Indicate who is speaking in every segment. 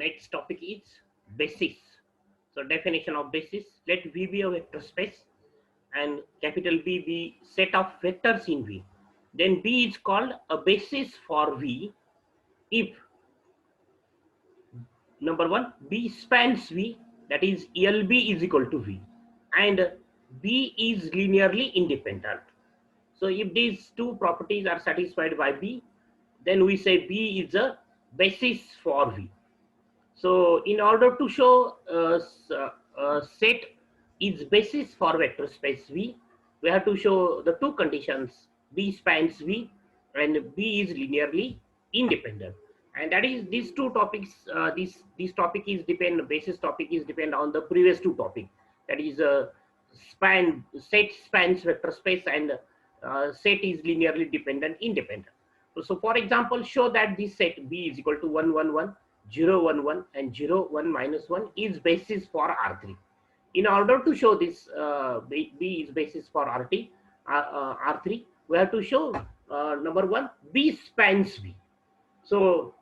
Speaker 1: next topic is basis. So definition of basis. Let V be a vector space and capital B be set of vectors in V. Then B is called a basis for V if number one, B spans V, that is LB is equal to V, and B is linearly independent. So if these two properties are satisfied by B, then we say B is a basis for V. So in order to show a set is basis for vector space V, we have to show the two conditions: B spans V and B is linearly independent. And that is these two topics. This topic is depend basis topic is depend on the previous two topic. That is set spans vector space and set is linearly dependent independent. So for example, show that this set B is equal to 1, 1, 1, 0, 1, 1 and 0, 1, minus 1 is basis for R3. In order to show this B is basis for R3, we have to show number one, B spans V. So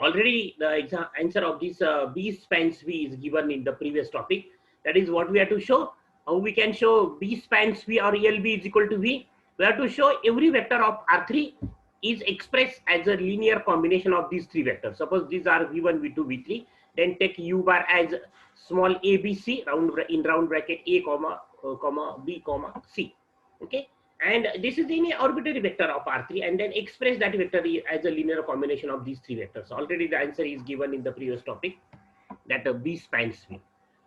Speaker 1: already the answer of this B spans V is given in the previous topic. That is what we have to show. How we can show B spans V or LB is equal to V? We have to show every vector of R3 is expressed as a linear combination of these three vectors. Suppose these are V1, V2, V3. Then take U bar as small ABC in round bracket A, comma B, comma C. Okay. And this is any arbitrary vector of R3, and then express that vector as a linear combination of these three vectors. Already the answer is given in the previous topic that B spans V.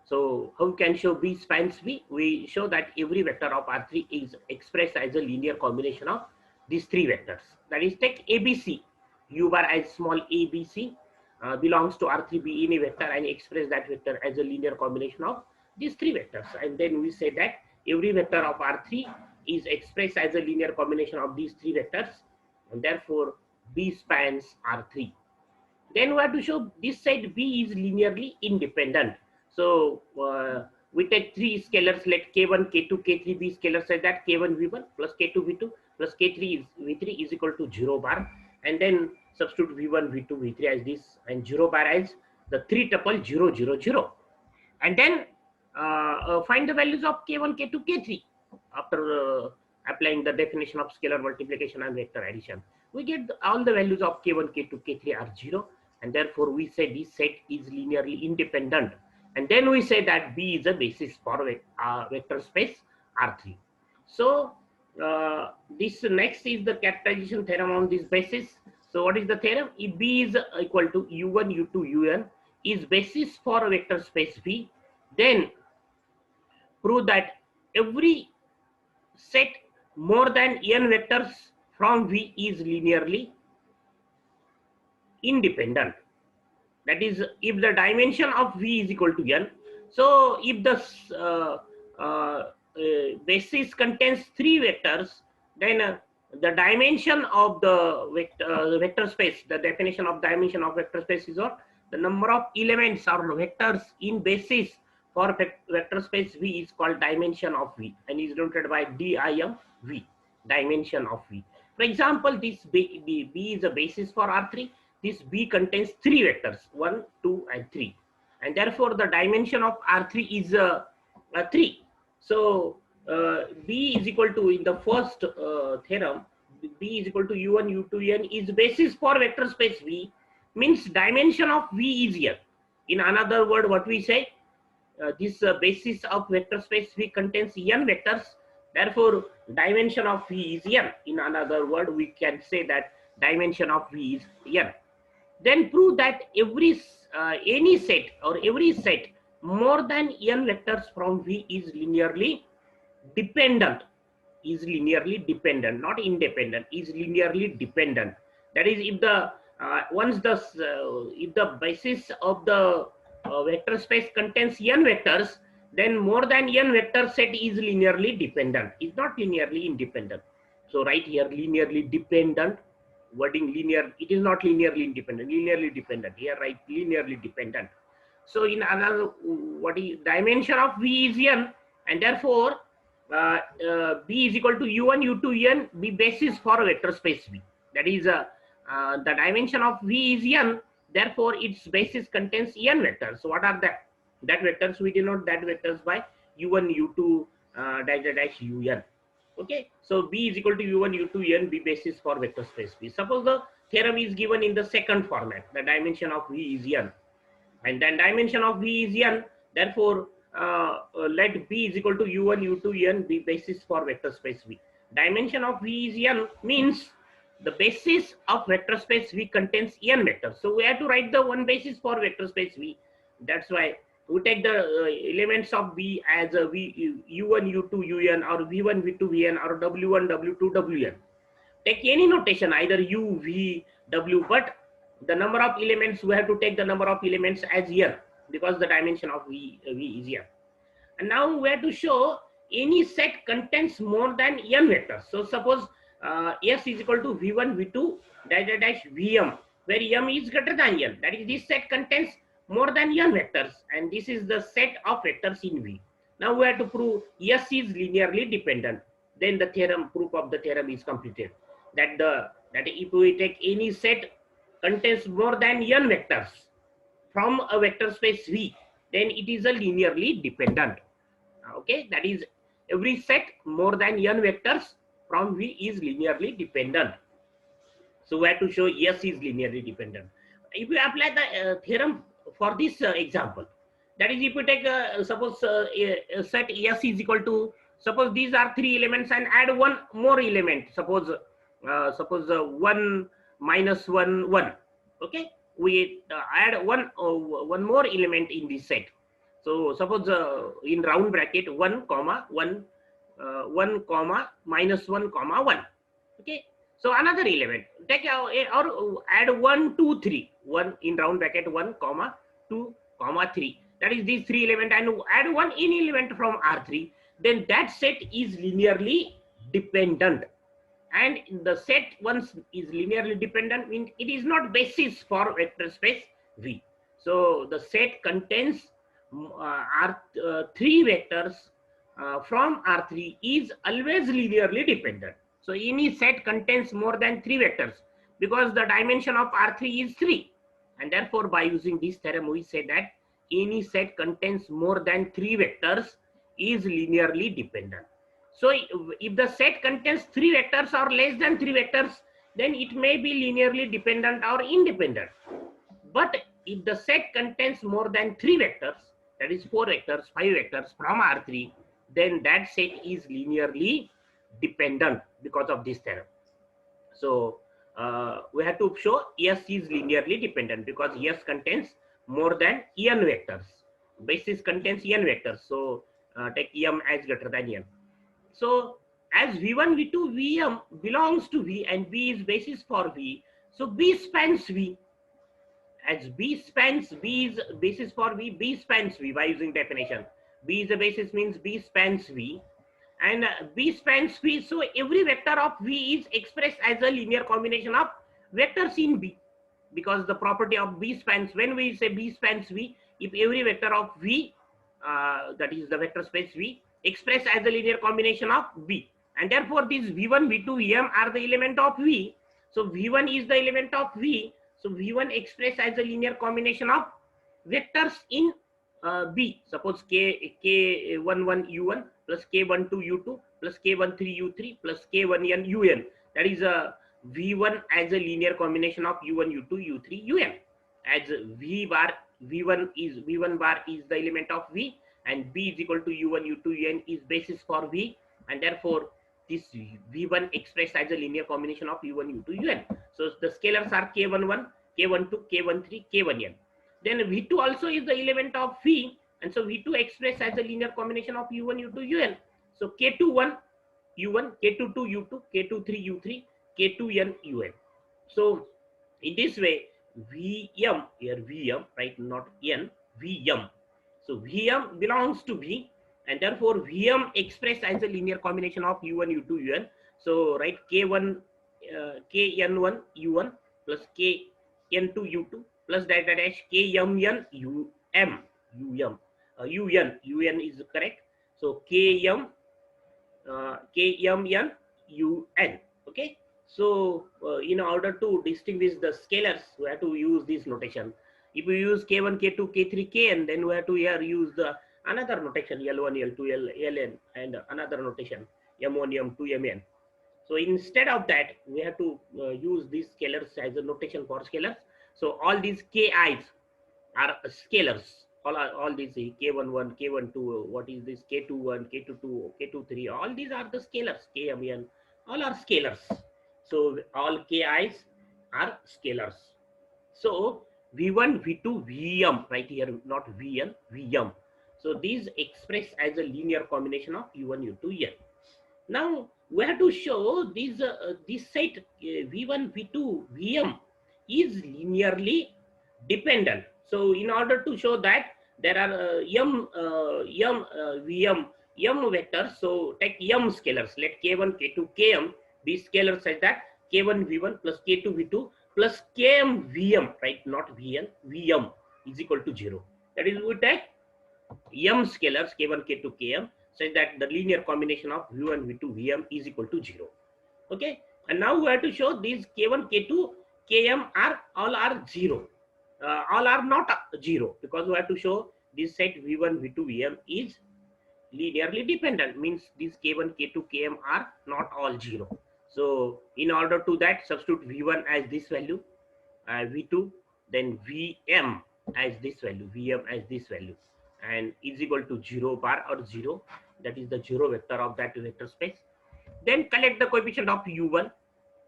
Speaker 1: So how we can show B spans V? We show that every vector of R3 is expressed as a linear combination of these three vectors. That is, take ABC, U bar as small ABC belongs to R3 be any vector and express that vector as a linear combination of these three vectors. And then we say that every vector of R3 is expressed as a linear combination of these three vectors, and therefore B spans R3. Then we have to show this set B is linearly independent. So we take three scalars like K1, K2, K3 B scalars like that K1 V1 plus K2 V2 plus K3 V3 is equal to 0 bar, and then substitute V1, V2, V3 as this and 0 bar as the three tuple 0, 0, 0. And then find the values of K1, K2, K3 after applying the definition of scalar multiplication and vector addition. We get all the values of K1, K2, K3 are 0, and therefore we say this set is linearly independent. And then we say that B is a basis for vector space R3. So this next is the characterization theorem on this basis. So what is the theorem? If B is equal to U1, U2, Un is basis for a vector space V, then prove that every set more than n vectors from V is linearly independent. That is, if the dimension of V is equal to n. So if the basis contains three vectors, then the dimension of the vector space, the definition of dimension of vector space is what? The number of elements or vectors in basis for vector space V is called dimension of V and is denoted by DIM V, dimension of V. For example, this B is a basis for R3. This B contains three vectors, 1, 2, and 3. And therefore, the dimension of R3 is 3. So, B is equal to, in the first theorem, B is equal to U1, U2, N is basis for vector space V, means dimension of V is here. In another word, what we say, this basis of vector space V contains n vectors. Therefore, dimension of V is n. In another word, we can say that dimension of V is n. Then prove that any set or every set more than n vectors from V is linearly dependent. Is linearly dependent, not independent. Is linearly dependent. That is, if the if the basis of the vector space contains n vectors, then more than n vector set is linearly dependent. It's not linearly independent. So right here, linearly dependent. Wording linear, it is not linearly independent, linearly dependent. Here, right, linearly dependent. So in another, what is dimension of V is n, and therefore B is equal to U1, U2, N be basis for a vector space V. That is the dimension of V is n, Therefore, its basis contains n vectors. So what are that? That vectors, we denote that vectors by u1, u2, dash dash dash un. Okay, so B is equal to u1, u2, un, B basis for vector space V. Suppose the theorem is given in the second format. The dimension of V is n, and then dimension of V is n. Therefore, let B is equal to u1, u2, un, B basis for vector space V. Dimension of V is n means the basis of vector space V contains n vectors. So we have to write the one basis for vector space V. That's why we take the elements of V as a V, u1, u2, un, or v1, v2, vn, or w1, w2, wn. Take any notation, either u, v, w, but the number of elements, we have to take the number of elements as n, because the dimension of V is n. And now we have to show any set contains more than n vectors. So suppose S is equal to v1, v2, dash dash dash vm, where m is greater than n. That is, this set contains more than n vectors, and this is the set of vectors in V. Now we have to prove S is linearly dependent. Then the theorem, proof of the theorem is completed. That if we take any set contains more than n vectors from a vector space V, then it is a linearly dependent. Okay, that is, every set more than n vectors from V is linearly dependent. So we have to show S is linearly dependent. If we apply the theorem for this example, that is, if we take suppose a set S is equal to, suppose these are 3 elements and add one more element, suppose 1 minus 1 1. Okay, we add one more element in this set. So suppose in round bracket 1 comma 1 comma minus 1 comma 1. Okay, so another element, take or add 1 2 3, 1 in round bracket 1 comma 2 comma 3. That is these 3 elements, and add one any element from R3, then that set is linearly dependent. And the set once is linearly dependent means it is not basis for vector space V. So the set contains three vectors from R3 is always linearly dependent. So any set contains more than 3 vectors, because the dimension of R3 is 3. And therefore, by using this theorem, we say that any set contains more than 3 vectors is linearly dependent. So if the set contains 3 vectors or less than 3 vectors, then it may be linearly dependent or independent. But if the set contains more than 3 vectors, that is 4 vectors, 5 vectors from R3, then that set is linearly dependent because of this theorem. So we have to show S is linearly dependent because S contains more than n vectors. Basis contains n vectors. So take m as greater than n. So as V1, V2, Vm belongs to V and B is basis for V, so B spans V. As B spans, B is basis for V, B spans V by using definition. B is a basis means B spans V, and B spans V, so every vector of V is expressed as a linear combination of vectors in B, because the property of B spans, when we say B spans V, if every vector of V, that is the vector space V, expressed as a linear combination of B, and therefore these V1, V2, Vm are the element of V. So V1 is the element of V, so V1 expressed as a linear combination of vectors in B. Suppose K11 U1 plus K12 U2 plus K13 U3 plus K1n UN. That is V1 as a linear combination of U1, U2, U3, UN. As V bar, V1 bar is the element of V, and B is equal to U1, U2, UN is basis for V, and therefore this V1 expressed as a linear combination of U1, U2, UN. So the scalars are K11, K12, K13, K1n. Then V2 also is the element of V, and so V2 expressed as a linear combination of U1, U2, UN. So K21 U1, K22 U2, K23 U3, K2n UN. So in this way, Vm, here Vm, right, not n, Vm. So Vm belongs to V, and therefore Vm expressed as a linear combination of U1, U2, Un. So write K1, Kn1 U1 plus Kn2 U2 plus dash dash Kmn Um. Un is correct. So Kmn Un. Okay. So in order to distinguish the scalars, we have to use this notation. If we use k1, k2, k3, kn, then we have to here use the another notation L1, L2, Ln, and another notation M1, M2, Mn. So instead of that, we have to use these scalars as a notation for scalars. So all these ki's are scalars. All these k11, k12, what is this k21, k22, k23, all these are the scalars, kmn, all are scalars. So all ki's are scalars. So v1, v2, vm, right here, not vn, vm. So these express as a linear combination of u1, u2, n. Now we have to show this set v1, v2, vm is linearly dependent. So in order to show that, there are vm vectors. So take m scalars. Let k1, k2, km be scalars such that k1 v1 plus k2 v2 plus km vm, right? Not vn, vm is equal to 0. That is, we take m scalars k1, k2, km such that the linear combination of v1, v2, vm is equal to 0. Okay, and now we have to show these k1, k2, km are all are 0. All are not 0, because we have to show this set v1, v2, vm is linearly dependent, means these k1, k2, km are not all 0. So in order to that, substitute v1 as this value, v2, then vm as this value, vm as this value, and is equal to 0 bar or 0. That is the 0 vector of that vector space. Then collect the coefficient of u1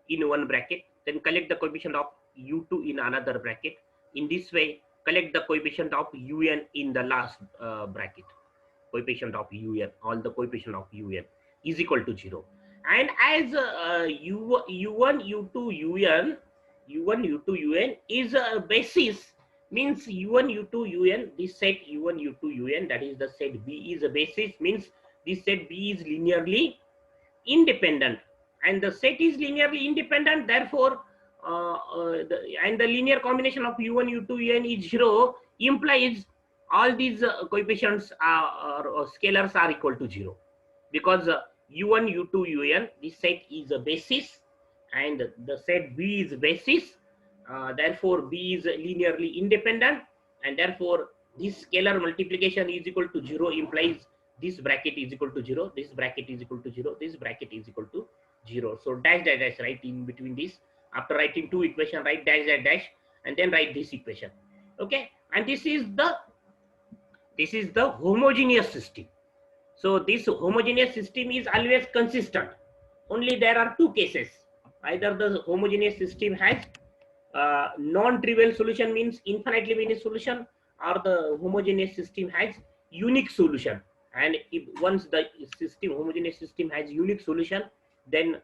Speaker 1: in one bracket, then collect the coefficient of u2 in another bracket. In this way, collect the coefficient of un in the last bracket. Coefficient of un, all the coefficient of un is equal to 0. And as u1, u2, un, u1, u2, un is a basis, means u1, u2, un, this set u1, u2, un, that is the set B is a basis, means this set B is linearly independent, and the set is linearly independent. Therefore, and the linear combination of u1, u2, un is 0, implies all these coefficients or scalars are equal to 0, because u1, u2, un, this set is a basis, and the set B is basis. Therefore, B is linearly independent, and therefore this scalar multiplication is equal to 0 implies this bracket is equal to 0, this bracket is equal to 0, this bracket is equal to 0. So dash dash dash, right in between this. After writing two equation, write dash dash dash, and then write this equation. Okay, and this is the homogeneous system. So this homogeneous system is always consistent. Only there are two cases. Either the homogeneous system has non-trivial solution, means infinitely many solution, or the homogeneous system has unique solution. And if once the system homogeneous system has unique solution, then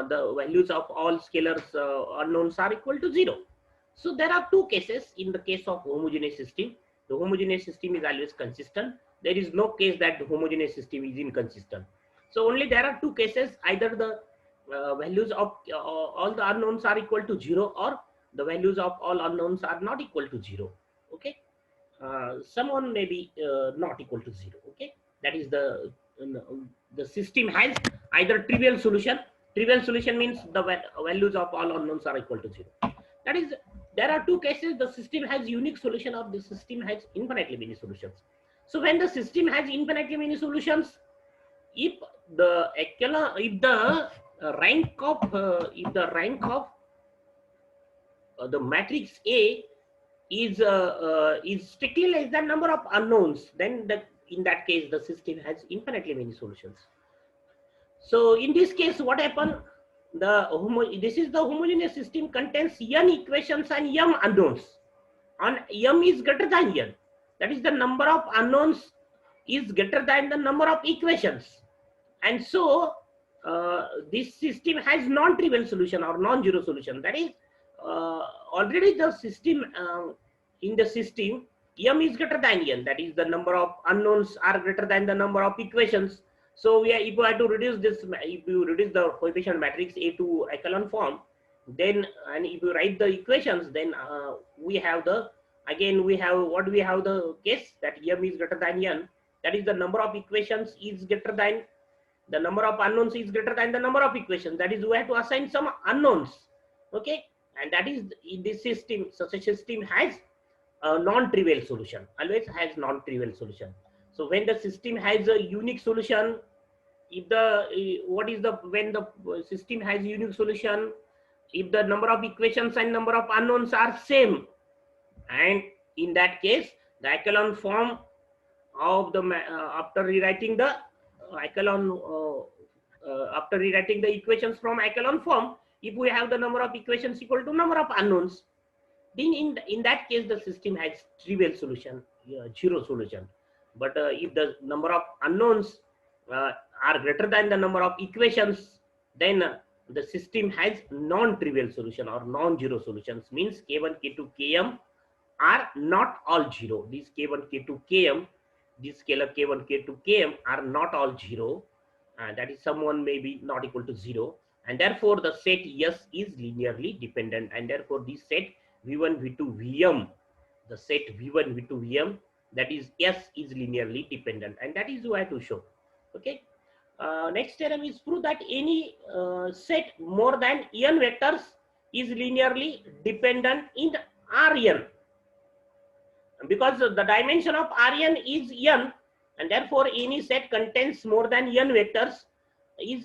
Speaker 1: the values of all scalars unknowns are equal to 0. So there are two cases in the case of homogeneous system. The homogeneous system is always consistent. There is no case that the homogeneous system is inconsistent. So only there are two cases. Either the values of all the unknowns are equal to 0, or the values of all unknowns are not equal to 0. Okay, someone may be not equal to 0. Okay, that is the system has either trivial solution. Trivial solution means the values of all unknowns are equal to 0. That is, there are two cases. The system has unique solution, or the system has infinitely many solutions. So when the system has infinitely many solutions, if the rank of the matrix A is strictly less than number of unknowns, then in that case the system has infinitely many solutions. So in this case, what happened? This is the homogeneous system contains n equations and m unknowns, and m is greater than n. That is, the number of unknowns is greater than the number of equations, and so this system has non-trivial solution or non-zero solution. That is, already the system in the system m is greater than n. That is, the number of unknowns are greater than the number of equations. So if you have to reduce this, if you reduce the coefficient matrix A to echelon form, then, and if you write the equations, then we have the, again we have what we have the case that m is greater than n. That is, the number of equations is greater than the number of unknowns is greater than the number of equations. That is, we have to assign some unknowns. Okay, and that is in this system. Such a system has a non-trivial solution. Always has non-trivial solution. So when the system has a unique solution, if the what is the when the system has unique solution, if the number of equations and number of unknowns are same, and in that case the echelon form of the after rewriting the echelon after rewriting the equations from echelon form, if we have the number of equations equal to number of unknowns, then in that case the system has trivial solution, zero solution. But if the number of unknowns uh, are greater than the number of equations, then the system has non-trivial solution or non-zero solutions. Means k1 k2 km are not all zero. These k1 k2 km, this scalar k1 k2 km are not all zero, and that is someone may be not equal to zero, and therefore the set S is linearly dependent, and therefore this set v1 v2 vm, the set v1 v2 vm, that is S is linearly dependent, and that is why to show. Okay, next theorem is prove that any set more than n vectors is linearly dependent in Rn, because the dimension of Rn is n, and therefore any set contains more than n vectors is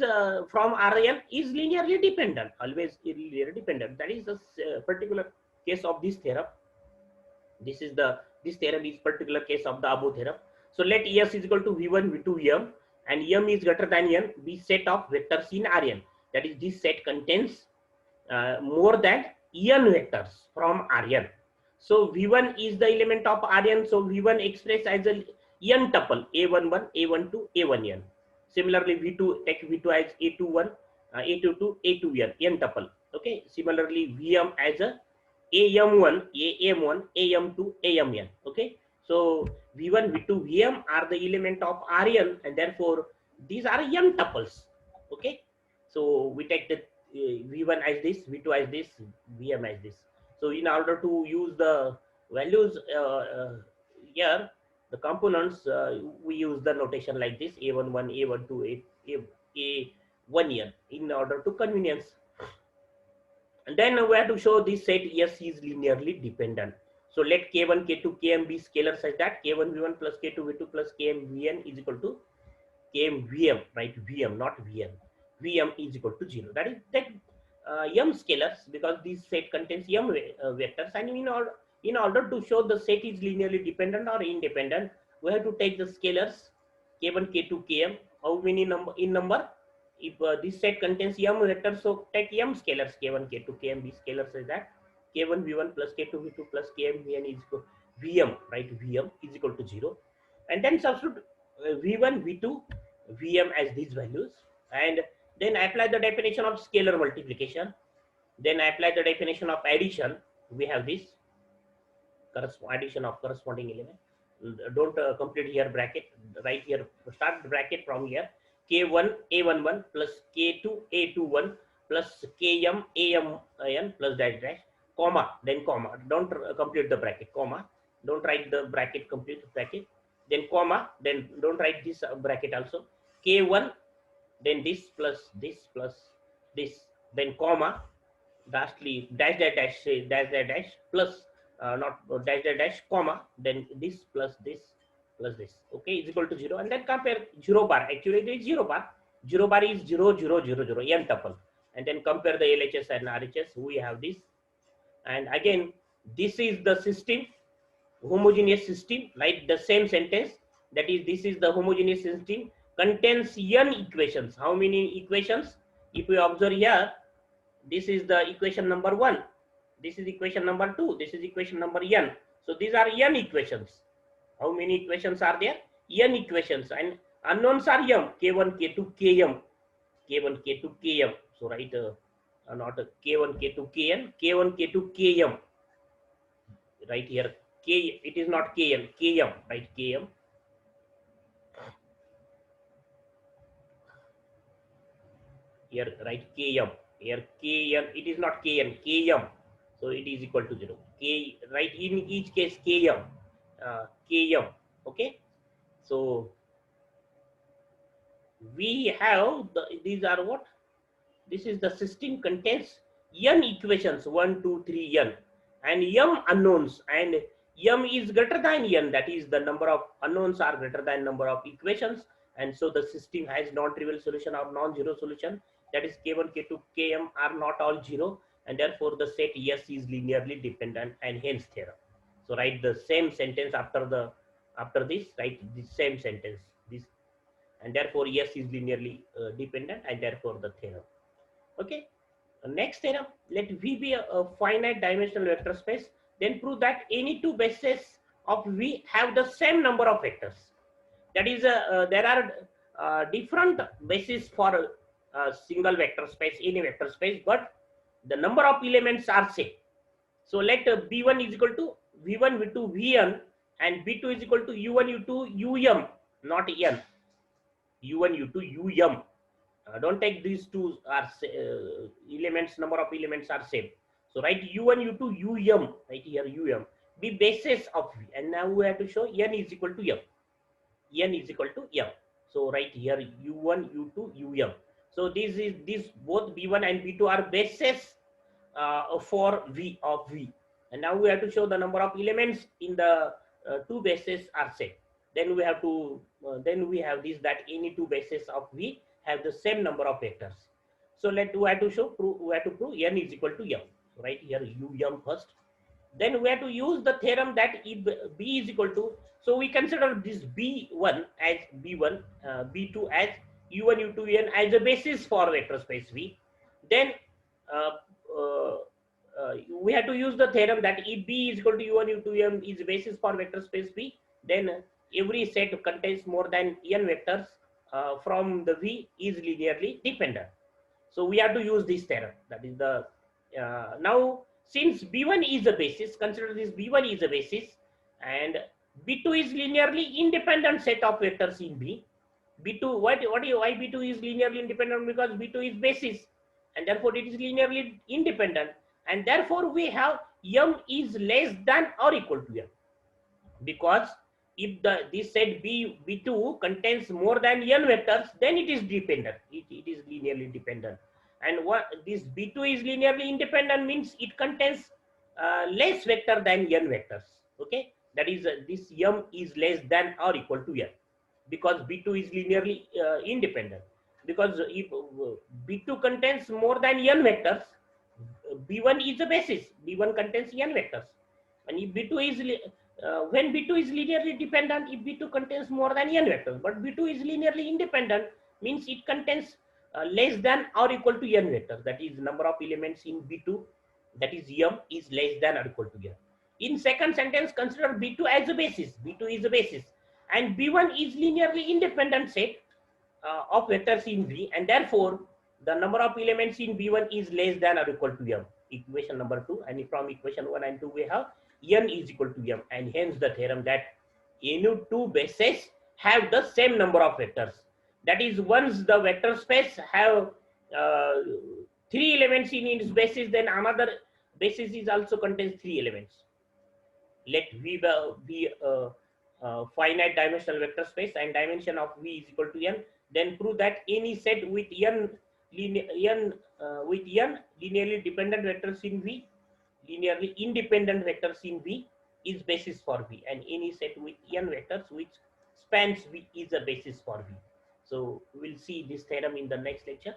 Speaker 1: from Rn is linearly dependent, always linearly dependent. That is the particular case of this theorem. This theorem is particular case of the above theorem. So let S is equal to v1 v2 m, and m is greater than n be set of vectors in Rn. That is, this set contains more than n vectors from Rn. So v1 is the element of Rn. So v1 expressed as a n tuple a11, a12, a1n. Similarly, v2, take v2 as a21, a22, a2n, n tuple. Okay. Similarly, vm as a am1, am1, am2, amn. Okay. So v1, v2, vm are the element of Rn, and therefore these are n tuples. Okay. So we take the v1 as this, v2 as this, vm as this. So in order to use the values here, the components, we use the notation like this: a11, a12, a1n in order to convenience. And then we have to show this set S is linearly dependent. So let k1, k2, km be scalar such that k1 v1 plus k2 v2 plus km vn is equal to km vm, right? Vm, not vn. Vm is equal to 0. That is that m scalars, because this set contains m vectors, and in order to show the set is linearly dependent or independent, we have to take the scalars k1, k2, km. How many number in number? If this set contains m vectors, so take m scalars k1, k2, km be scalars is that k1 v1 plus k2 v2 plus km vn is equal vm, right? Vm is equal to 0, and then substitute v1, v2, vm as these values, and then apply the definition of scalar multiplication. Then apply the definition of addition. We have this addition of corresponding element. Don't complete here bracket. Right here, start bracket from here. K1 A11 plus K2 A21 plus Km Amn plus dash dash comma, then comma. Don't complete the bracket, comma. Don't write the bracket, complete bracket. Then comma. Then don't write this bracket also. K1, then this plus this plus this, then comma, lastly dash dash dash dash dash dash plus not dash dash dash comma, then this plus this plus this. Okay, is equal to 0, and then compare 0 bar. Actually, it is 0 bar. 0 bar is 0 0 0 0 n tuple, and then compare the LHS and RHS. We have this, and again this is the system, homogeneous system, like the same sentence. That is, this is the homogeneous system contains n equations. How many equations? If we observe here, this is the equation number 1, this is equation number 2, this is equation number n. So these are n equations. How many equations are there? N equations, and unknowns are m, k1, k2, km, k1, k2, km. So write not k1, k2, kn, k1, k2, km. Right here, k, it is not kn, km, right? Km. Here, right? Km. Here, kn, it is not kn, km. So it is equal to 0. K, right? In each case, km, km. Okay. So we have these are what? This is the system contains n equations 1, 2, 3, n, and m unknowns, and m is greater than n. That is the number of unknowns are greater than number of equations, and so the system has non-trivial solution or non-zero solution. That is k1, k2, km are not all zero, and therefore the set S is linearly dependent, and hence theorem. So write the same sentence after this. Write the same sentence. This, and therefore S is linearly dependent, and therefore the theorem. Okay. Next theorem, let V be a finite dimensional vector space, then prove that any two bases of V have the same number of vectors. That is, there are different bases for a single vector space in a vector space, but the number of elements are same. So let B1 is equal to V1, V2, Vn, and B2 is equal to U1, U2, Um, not N. U1, U2, Um. Don't take these two are elements, number of elements are same. So write u1, u2, um, right here um, be basis of V, and now we have to show n is equal to m. N is equal to m. So write here u1, u2, um. So this both b1 and b2 are bases for V of V, and now we have to show the number of elements in the two bases are same. Then we have to then we have this, that any two bases of V have the same number of vectors. So we have to prove n is equal to m. So right here um first. Then we have to use the theorem that if b is equal to, so we consider this b1 as b1, b2 as u1, u2, n as a basis for vector space V. Then uh, uh, we have to use the theorem that if b is equal to u1, u2, m is a basis for vector space V, then every set contains more than n vectors from the V is linearly dependent. So we have to use this theorem. That is the now since B1 is a basis, consider this B1 is a basis, and B2 is linearly independent set of vectors in B. B2, why B2 is linearly independent? Because B2 is basis, and therefore it is linearly independent, and therefore we have M is less than or equal to M, because if this set B2 contains more than n vectors, then it is dependent. It is linearly dependent. And what this B2 is linearly independent means it contains less vector than n vectors. Okay, that is this m is less than or equal to n, because B2 is linearly independent. Because if B2 contains more than n vectors, B1 is a basis. B1 contains n vectors, and if B2 is when B2 is linearly dependent, if B2 contains more than n vectors, but B2 is linearly independent means it contains less than or equal to n vectors. That is number of elements in B2, that is m is less than or equal to n. In second sentence, consider B2 as a basis. B2 is a basis, and B1 is linearly independent set of vectors in V, and therefore the number of elements in B1 is less than or equal to m. Equation number 2, and from equation 1 and 2 we have n is equal to m, and hence the theorem that any two bases have the same number of vectors. That is, once the vector space have uh, 3 elements in its basis, then another basis is also contains 3 elements. Let V be a finite dimensional vector space, and dimension of V is equal to n. Then prove that any set with n linearly dependent vectors in V, linearly independent vectors in V is basis for V, and any set with n vectors which spans V is a basis for V. So we'll see this theorem in the next lecture.